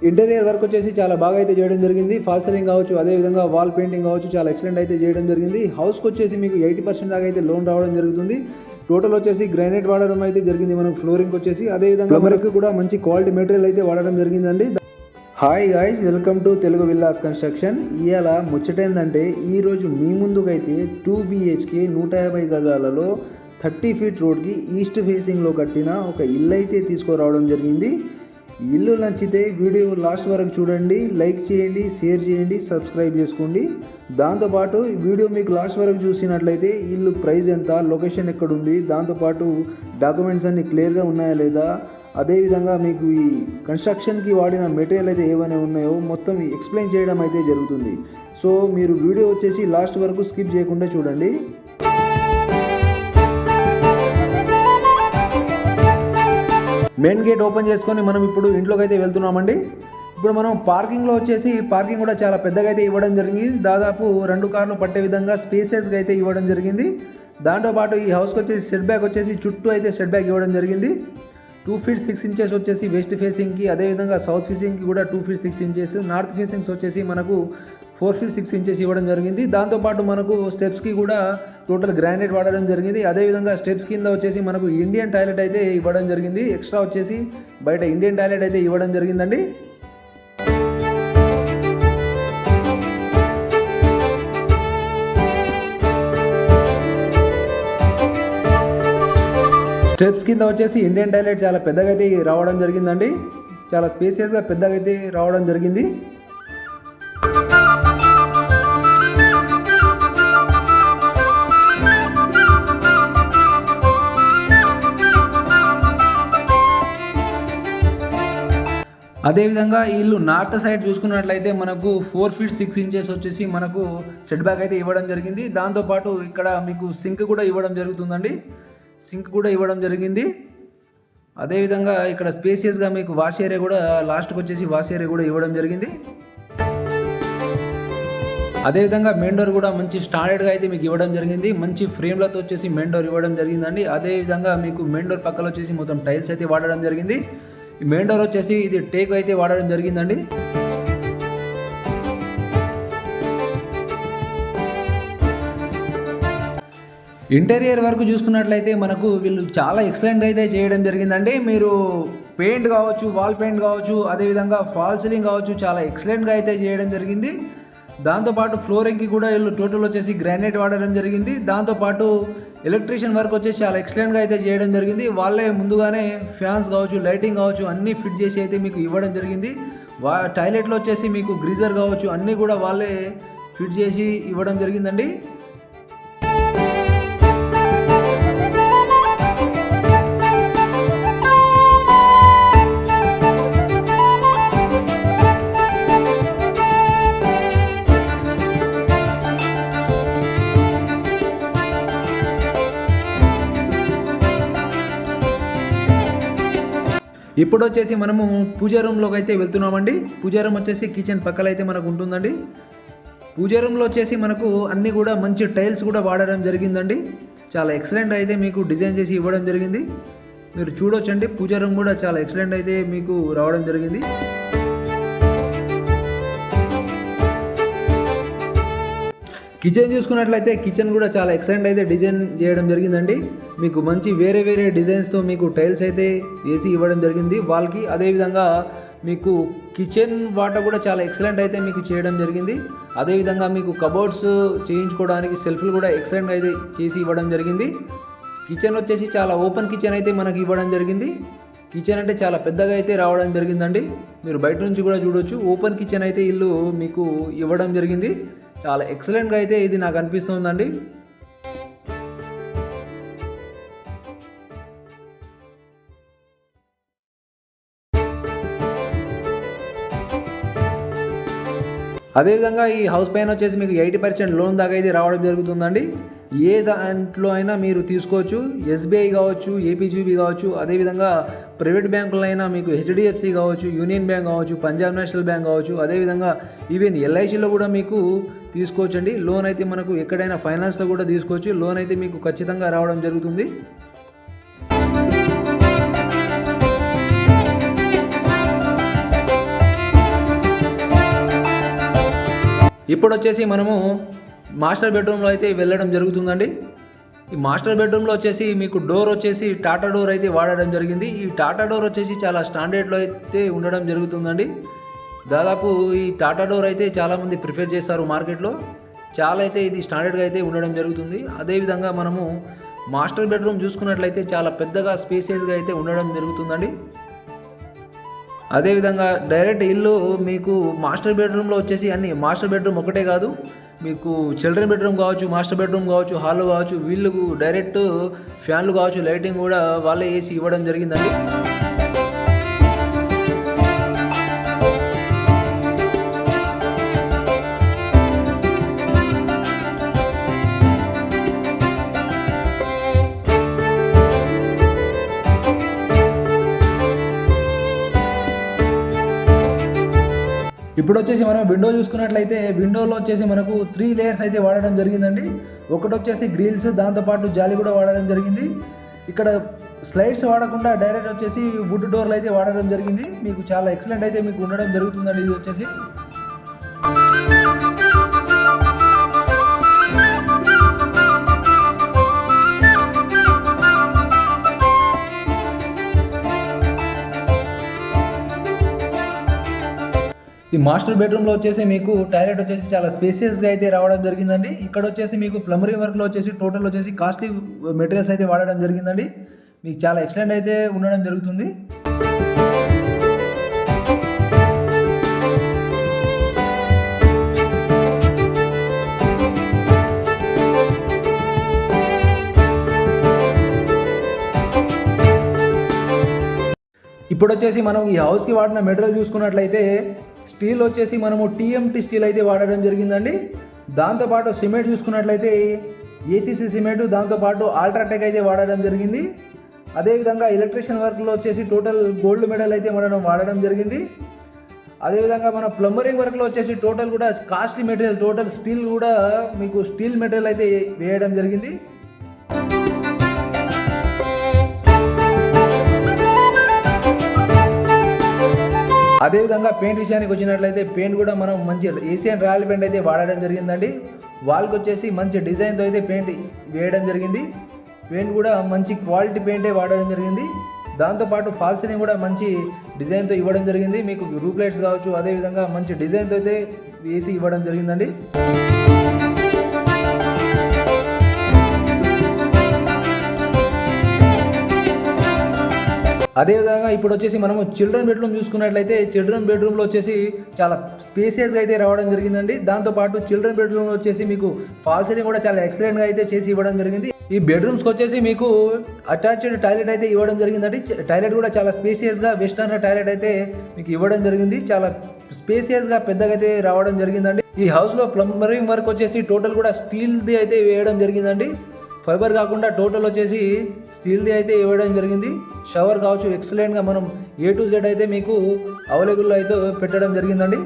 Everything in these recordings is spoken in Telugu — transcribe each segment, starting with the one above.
ఇంటీరియర్ వర్క్ వచ్చేసి చాలా బాగా అయితే చేయడం జరిగింది. ఫాల్ సీలింగ్ కావచ్చు, అదేవిధంగా వాల్ పెయింటింగ్ కావచ్చు, చాలా ఎక్సలెంట్ అయితే చేయడం జరిగింది. హౌస్కి వచ్చేసి మీకు 80% దాకా అయితే లోన్ రావడం జరుగుతుంది. టోటల్ వచ్చేసి గ్రానైట్ వాడడం అయితే జరిగింది మనకు ఫ్లోరింగ్ వచ్చేసి. అదేవిధంగా మనకు కూడా మంచి క్వాలిటీ మెటీరియల్ అయితే వాడడం జరిగిందండి. Hi guys, welcome to Telugu villas construction. ఇవాళ ముచ్చటేందంటే ఈరోజు మీ ముందుకైతే 2 BHK 150 గజాలలో 30 ఫీట్ రోడ్కి ఈస్ట్ ఫేసింగ్లో కట్టిన ఒక ఇల్లు అయితే తీసుకురావడం జరిగింది. ఇల్లు నచ్చితే వీడియో లాస్ట్ వరకు చూడండి, లైక్ చేయండి, షేర్ చేయండి, సబ్స్క్రైబ్ చేసుకోండి. దాంతోపాటు వీడియో మీకు లాస్ట్ వరకు చూసినట్లయితే ఇల్లు ప్రైస్ ఎంత, లొకేషన్ ఎక్కడుంది, దాంతోపాటు డాక్యుమెంట్స్ అన్నీ క్లియర్గా ఉన్నాయా లేదా, అదేవిధంగా మీకు ఈ కన్స్ట్రక్షన్కి వాడిన మెటీరియల్ అయితే ఏమైనా ఉన్నాయో మొత్తం ఎక్స్ప్లెయిన్ చేయడం అయితే జరుగుతుంది. సో మీరు వీడియో వచ్చేసి లాస్ట్ వరకు స్కిప్ చేయకుండా చూడండి. మెయిన్ గేట్ ఓపెన్ చేసుకొని మనం ఇప్పుడు ఇంట్లోకి అయితే వెళ్తున్నామండి. ఇప్పుడు మనం పార్కింగ్లో వచ్చేసి పార్కింగ్ కూడా చాలా పెద్దగా అయితే ఇవ్వడం జరిగింది. దాదాపు 2 కార్లు పట్టే విధంగా స్పేసెస్గా అయితే ఇవ్వడం జరిగింది. దాంతోపాటు ఈ హౌస్కి వచ్చేసి సెట్ బ్యాక్ వచ్చేసి చుట్టూ అయితే సెట్ బ్యాక్ ఇవ్వడం జరిగింది. 2 ఫీట్ 6 ఇంచెస్ వచ్చేసి వెస్ట్ ఫేసింగ్కి, అదేవిధంగా సౌత్ ఫేసింగ్కి కూడా 2 ఫీట్ 6 ఇంచెస్, నార్త్ ఫేసింగ్స్ వచ్చేసి మనకు 4 ఫీట్ 6 ఇంచెస్ ఇవ్వడం జరిగింది. దాంతోపాటు మనకు స్టెప్స్కి కూడా టోటల్ గ్రానైట్ వాడడం జరిగింది. అదేవిధంగా స్టెప్స్ కింద వచ్చేసి మనకు ఇండియన్ టాయిలెట్ అయితే ఇవ్వడం జరిగింది. ఎక్స్ట్రా వచ్చేసి బయట ఇండియన్ టాయిలెట్ అయితే ఇవ్వడం జరిగిందండి. స్టెప్స్ కింద వచ్చేసి ఇండియన్ టాయిలెట్ చాలా పెద్దగా అయితే రావడం జరిగిందండి. చాలా స్పేసియస్గా పెద్దగా అయితే రావడం జరిగింది. అదేవిధంగా ఇల్లు నార్త్ సైడ్ చూసుకున్నట్లయితే మనకు 4 ఫీట్ 6 ఇంచెస్ వచ్చేసి మనకు సెట్ బ్యాక్ అయితే ఇవ్వడం జరిగింది. దాంతోపాటు ఇక్కడ మీకు సింక్ కూడా ఇవ్వడం జరుగుతుందండి. సింక్ కూడా ఇవ్వడం జరిగింది. అదేవిధంగా ఇక్కడ స్పేసియస్గా మీకు వాష్ ఏరియా కూడా లాస్ట్కి వచ్చేసి వాష్ ఏరియా కూడా ఇవ్వడం జరిగింది. అదేవిధంగా మెయిన్ డోర్ కూడా మంచి స్టాండర్డ్గా అయితే మీకు ఇవ్వడం జరిగింది. మంచి ఫ్రేమ్లతో వచ్చేసి మెయిన్ డోర్ ఇవ్వడం జరిగిందండి. అదేవిధంగా మీకు మెయిన్ డోర్ పక్కన వచ్చేసి మొత్తం టైల్స్ అయితే వాడడం జరిగింది. ఈ మెయిన్ డోర్ వచ్చేసి ఇది టేక్ అయితే వాడడం జరిగిందండి. ఇంటీరియర్ వర్క్ చూసుకున్నట్లయితే మనకు వీళ్ళు చాలా ఎక్సలెంట్గా అయితే చేయడం జరిగిందండి. మీరు పెయింట్ కావచ్చు, వాల్ పెయింట్ కావచ్చు, అదేవిధంగా ఫాల్ సీలింగ్ కావచ్చు, చాలా ఎక్సలెంట్గా అయితే చేయడం జరిగింది. దాంతోపాటు ఫ్లోరింగ్కి కూడా వీళ్ళు టోటల్ వచ్చేసి గ్రానైట్ వాడడం జరిగింది. దాంతోపాటు ఎలక్ట్రీషియన్ వర్క్ వచ్చేసి చాలా ఎక్సలెంట్గా అయితే చేయడం జరిగింది. వాళ్ళే ముందుగానే ఫ్యాన్స్ కావచ్చు, లైటింగ్ కావచ్చు అన్నీ ఫిట్ చేసి అయితే మీకు ఇవ్వడం జరిగింది. టాయిలెట్లో వచ్చేసి మీకు గ్రీజర్ కావచ్చు అన్నీ కూడా వాళ్ళే ఫిట్ చేసి ఇవ్వడం జరిగిందండి. ఇప్పుడు వచ్చేసి మనము పూజా రూమ్లోకి అయితే వెళ్తున్నామండి. పూజా రూమ్ వచ్చేసి కిచెన్ పక్కన అయితే మనకు ఉంటుందండి. పూజా రూమ్లో వచ్చేసి మనకు అన్నీ కూడా మంచి టైల్స్ కూడా వాడడం జరిగిందండి. చాలా ఎక్సలెంట్ అయితే మీకు డిజైన్ చేసి ఇవ్వడం జరిగింది. మీరు చూడొచ్చండి, పూజా రూమ్ కూడా చాలా ఎక్సలెంట్ అయితే మీకు రావడం జరిగింది. కిచెన్ చూసుకున్నట్లయితే కిచెన్ కూడా చాలా ఎక్సలెంట్ అయితే డిజైన్ చేయడం జరిగిందండి. మీకు మంచి వేరే వేరే డిజైన్స్తో మీకు టైల్స్ అయితే వేసి ఇవ్వడం జరిగింది వాల్కి. అదేవిధంగా మీకు కిచెన్ వాటర్ కూడా చాలా ఎక్సలెంట్ అయితే మీకు చేయడం జరిగింది. అదేవిధంగా మీకు కబోర్డ్స్ చేయించుకోవడానికి సెల్ఫ్లు కూడా ఎక్సలెంట్ అయితే చేసి ఇవ్వడం జరిగింది. కిచెన్ వచ్చేసి చాలా ఓపెన్ కిచెన్ అయితే మనకి ఇవ్వడం జరిగింది. కిచెన్ అంటే చాలా పెద్దగా అయితే రావడం జరిగిందండి. మీరు బయట నుంచి కూడా చూడొచ్చు. ఓపెన్ కిచెన్ అయితే ఇల్లు మీకు ఇవ్వడం జరిగింది. చాలా ఎక్సలెంట్గా అయితే ఇది నాకు అనిపిస్తుందండి. అదేవిధంగా ఈ హౌస్ పైన వచ్చేసి మీకు 80% లోన్ దాకా అయితే రావడం జరుగుతుందండి. ఏ దాంట్లో అయినా మీరు తీసుకోవచ్చు. ఎస్బీఐ కావచ్చు, ఏపీజీబీ కావచ్చు, అదేవిధంగా ప్రైవేట్ బ్యాంకుల్లో అయినా మీకు హెచ్డిఎఫ్సి కావచ్చు, యూనియన్ బ్యాంక్ కావచ్చు, పంజాబ్ నేషనల్ బ్యాంక్ కావచ్చు, అదేవిధంగా ఈవెన్ ఎల్ఐసిలో కూడా మీకు తీసుకోవచ్చండి. లోన్ అయితే మనకు ఎక్కడైనా ఫైనాన్స్లో కూడా తీసుకోవచ్చు. లోన్ అయితే మీకు ఖచ్చితంగా రావడం జరుగుతుంది. ఇప్పుడు వచ్చేసి మనము మాస్టర్ బెడ్రూమ్లో అయితే వెళ్ళడం జరుగుతుందండి. ఈ మాస్టర్ బెడ్రూమ్లో వచ్చేసి మీకు డోర్ వచ్చేసి టాటా డోర్ అయితే వాడడం జరిగింది. ఈ టాటా డోర్ వచ్చేసి చాలా స్టాండర్డ్లో అయితే ఉండడం జరుగుతుందండి. దాదాపు ఈ టాటా డోర్ అయితే చాలామంది ప్రిఫర్ చేస్తారు మార్కెట్లో. చాలా అయితే ఇది స్టాండర్డ్గా అయితే ఉండడం జరుగుతుంది. అదేవిధంగా మనము మాస్టర్ బెడ్రూమ్ చూసుకున్నట్లయితే చాలా పెద్దగా స్పేసియస్గా అయితే ఉండడం జరుగుతుందండి. అదేవిధంగా డైరెక్ట్ ఇల్లు మీకు మాస్టర్ బెడ్రూమ్లో వచ్చేసి అన్ని మాస్టర్ బెడ్రూమ్ ఒకటే కాదు, మీకు చిల్డ్రన్ బెడ్రూమ్ కావచ్చు, మాస్టర్ బెడ్రూమ్ కావచ్చు, హాల్ కావచ్చు, వీళ్ళకు డైరెక్ట్ ఫ్యాన్లు కావచ్చు, లైటింగ్ కూడా వాళ్ళే వేసి ఇవ్వడం జరిగిందండి. ఇప్పుడు వచ్చేసి మనం విండో చూసుకున్నట్లయితే విండోలో వచ్చేసి మనకు 3 లేయర్స్ అయితే వాడడం జరిగిందండి. ఒకటి వచ్చేసి గ్రిల్స్, దాంతోపాటు జాలి కూడా వాడడం జరిగింది. ఇక్కడ స్లైడ్స్ వాడకుండా డైరెక్ట్ వచ్చేసి వుడ్ డోర్లు అయితే వాడడం జరిగింది. మీకు చాలా ఎక్సలెంట్ అయితే మీకు ఉండడం జరుగుతుందండి. ఇది వచ్చేసి ఈ మాస్టర్ బెడ్రూమ్లో వచ్చేసి మీకు టాయిలెట్ వచ్చేసి చాలా స్పేసియస్గా అయితే రావడం జరిగిందండి. ఇక్కడ వచ్చేసి మీకు ప్లంబరింగ్ వర్క్లో వచ్చేసి టోటల్ వచ్చేసి కాస్ట్లీ మెటీరియల్స్ అయితే వాడడం జరిగిందండి. మీకు చాలా ఎక్సలెంట్ అయితే ఉండడం జరుగుతుంది. ఇప్పుడు వచ్చేసి మనం ఈ హౌస్కి వాడిన మెటీరియల్ చూసుకున్నట్లయితే స్టీల్ వచ్చేసి మనము TMT స్టీల్ అయితే వాడడం జరిగిందండి. దాంతోపాటు సిమెంట్ చూసుకున్నట్లయితే ACC సిమెంట్, దాంతోపాటు అల్ట్రాటెక్ అయితే వాడడం జరిగింది. అదేవిధంగా ఎలక్ట్రీషియన్ వర్క్లో వచ్చేసి టోటల్ గోల్డ్ మెడల్ అయితే మనం వాడడం జరిగింది. అదేవిధంగా మన ప్లంబరింగ్ వర్క్లో వచ్చేసి టోటల్ కూడా కాస్ట్లీ మెటీరియల్, టోటల్ స్టీల్ కూడా మీకు స్టీల్ మెటీరియల్ అయితే వేయడం జరిగింది. అదేవిధంగా పెయింట్ విషయానికి వచ్చినట్లయితే పెయింట్ కూడా మనం మంచి ఏషియన్ రాయల్ పెయింట్ అయితే వాడడం జరిగిందండి. వాల్కి వచ్చేసి మంచి డిజైన్తో అయితే పెయింట్ వేయడం జరిగింది. పెయింట్ కూడా మంచి క్వాలిటీ పెయింటే వాడడం జరిగింది. దాంతోపాటు ఫాల్స్ని కూడా మంచి డిజైన్తో ఇవ్వడం జరిగింది. మీకు రూప్ లైట్స్ కావచ్చు, అదేవిధంగా మంచి డిజైన్తో అయితే వేసి ఇవ్వడం జరిగిందండి. అదేవిధంగా ఇప్పుడు వచ్చేసి మనము చిల్డ్రన్ బెడ్రూమ్ చూసుకున్నట్లయితే చిల్డ్రన్ బెడ్రూమ్లో వచ్చేసి చాలా స్పేసియస్గా అయితే రావడం జరిగిందండి. దాంతోపాటు చిల్డ్రన్ బెడ్రూమ్లో వచ్చేసి మీకు ఫాల్స్ని కూడా చాలా ఎక్సలెంట్గా అయితే చేసి ఇవ్వడం జరిగింది. ఈ బెడ్రూమ్స్కి వచ్చేసి మీకు అటాచ్డ్ టాయిలెట్ అయితే ఇవ్వడం జరిగిందండి. టాయిలెట్ కూడా చాలా స్పేసియస్గా వెస్టర్న్ టాయిలెట్ అయితే మీకు ఇవ్వడం జరిగింది. చాలా స్పేసియస్గా పెద్దగా అయితే రావడం జరిగిందండి. ఈ హౌస్లో ప్లంబరింగ్ వర్క్ వచ్చేసి టోటల్ కూడా స్టీల్ది అయితే వేయడం జరిగిందండి. ఫైబర్ కాకుండా టోటల్ వచ్చేసి స్టీల్ది అయితే ఇవ్వడం జరిగింది. షవర్ కావచ్చు ఎక్సలెంట్గా మనం A to Z అయితే మీకు అవైలబుల్లో అయితే పెట్టడం జరిగిందండి.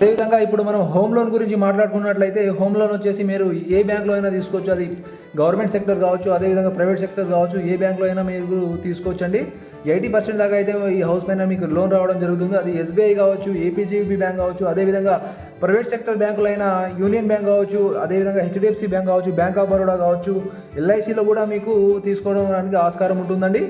అదేవిధంగా ఇప్పుడు మనం హోమ్ లోన్ గురించి మాట్లాడుకున్నట్లయితే హోమ్ లోన్ వచ్చేసి మీరు ఏ బ్యాంక్లో అయినా తీసుకోవచ్చు. అది గవర్నమెంట్ సెక్టర్ కావచ్చు, అదేవిధంగా ప్రైవేట్ సెక్టర్ కావచ్చు, ఏ బ్యాంక్లో అయినా మీరు తీసుకోవచ్చండి. 80% దాకా అయితే ఈ హౌస్ పైన మీకు లోన్ రావడం జరుగుతుంది. అది SBI కావచ్చు, APGB బ్యాంక్ కావచ్చు, అదేవిధంగా ప్రైవేట్ సెక్టర్ బ్యాంకులైన యూనియన్ బ్యాంక్ కావచ్చు, అదేవిధంగా HDFC బ్యాంక్ కావచ్చు, బ్యాంక్ ఆఫ్ బరోడా కావచ్చు, LICలో కూడా మీకు తీసుకోవడానికి ఆస్కారం ఉంటుందండి.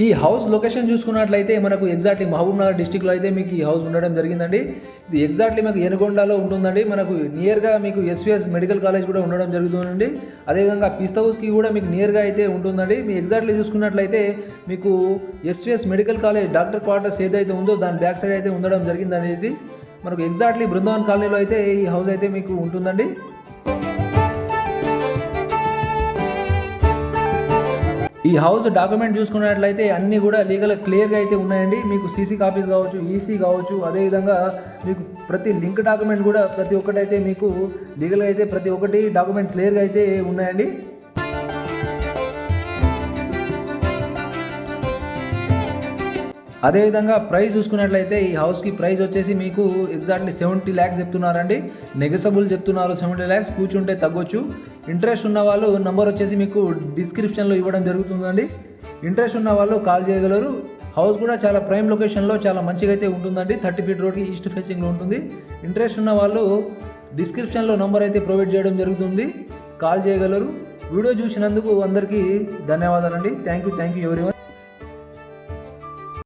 ఈ హౌస్ లొకేషన్ చూసుకున్నట్లయితే మనకు ఎగ్జాక్ట్లీ మహబూబ్నగర్ డిస్టిక్లో అయితే మీకు ఈ హౌస్ ఉండడం జరిగిందండి. ఇది ఎగ్జాక్ట్లీ మనకు ఎనుగొండలో ఉంటుందండి. మనకు నియర్గా మీకు SVS మెడికల్ కాలేజ్ కూడా ఉండడం జరుగుతుందండి. అదేవిధంగా పిస్తా హౌస్కి కూడా మీకు నియర్గా అయితే ఉంటుందండి. మీ ఎగ్జాక్ట్లీ చూసుకున్నట్లయితే మీకు SVS medical college doctor quarters ఏదైతే ఉందో దాని బ్యాక్ సైడ్ అయితే ఉండడం జరిగిందండి. ఇది మనకు ఎగ్జాక్ట్లీ బృందావన్ కాలనీలో అయితే ఈ హౌస్ అయితే మీకు ఉంటుందండి. ఈ హౌస్ డాక్యుమెంట్ చూసుకున్నట్లయితే అన్నీ కూడా లీగల్ క్లియర్గా అయితే ఉన్నాయండి. మీకు CC కాపీస్ కావచ్చు, EC కావచ్చు, అదేవిధంగా మీకు ప్రతి లింక్ డాక్యుమెంట్ కూడా ప్రతి ఒక్కటి అయితే మీకు లీగల్గా అయితే ప్రతి ఒక్కటి డాక్యుమెంట్ క్లియర్గా అయితే ఉన్నాయండి. అదేవిధంగా ప్రైస్ చూసుకున్నట్లయితే ఈ హౌస్కి ప్రైస్ వచ్చేసి మీకు ఎగ్జాక్ట్లీ 70 lakhs చెప్తున్నారండి. నెగసబుల్ చెప్తున్నారు 70 lakhs, కూర్చుంటే తగ్గొచ్చు. ఇంట్రెస్ట్ ఉన్న వాళ్ళు నంబర్ వచ్చేసి మీకు డిస్క్రిప్షన్లో ఇవ్వడం జరుగుతుందండి. ఇంట్రెస్ట్ ఉన్న వాళ్ళు కాల్ చేయగలరు. హౌస్ కూడా చాలా ప్రైమ్ లొకేషన్లో చాలా మంచిగా అయితే ఉంటుందండి. 30 feet రోడ్కి ఈస్ట్ ఫేసింగ్లో ఉంటుంది. ఇంట్రెస్ట్ ఉన్న వాళ్ళు డిస్క్రిప్షన్లో నంబర్ అయితే ప్రొవైడ్ చేయడం జరుగుతుంది, కాల్ చేయగలరు. వీడియో చూసినందుకు అందరికీ ధన్యవాదాలండి. Thank you everyone.